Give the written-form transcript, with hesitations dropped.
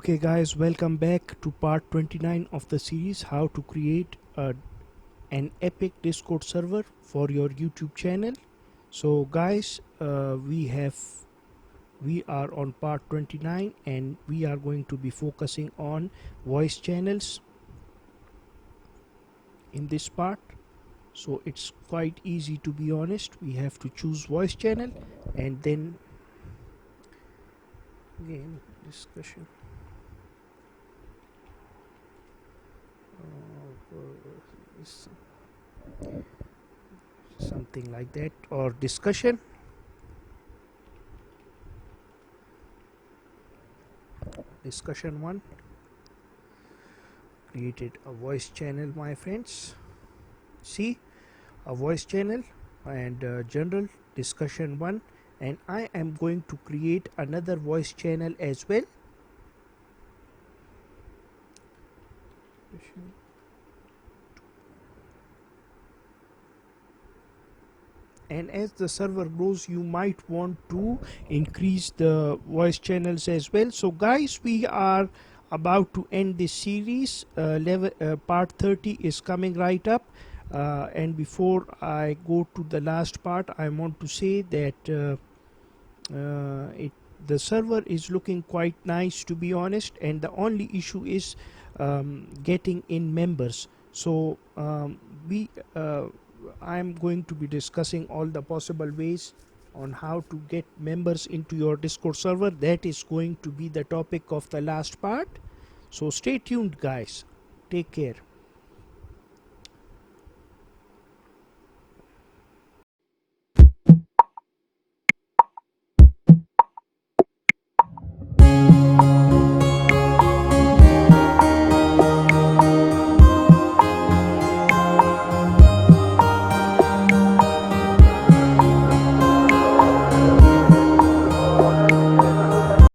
Okay guys, welcome back to part 29 of the series how to create an epic Discord server for your YouTube channel. So guys, we are on part 29 and we are going to be focusing on voice channels in this part. So it's quite easy, to be honest. We have to choose voice channel and then game discussion. Something like that, or discussion. Discussion 1 created a voice channel, my friends. See, a voice channel and general discussion 1, and I am going to create another voice channel as well. And as the server grows, you might want to increase the voice channels as well. So guys, we are about to end this series. Part 30 is coming right up, and before I go to the last part, I want to say that the server is looking quite nice, to be honest, and the only issue is getting in members. So I'm going to be discussing all the possible ways on how to get members into your Discord server. That is going to be the topic of the last part. So stay tuned guys. Take care.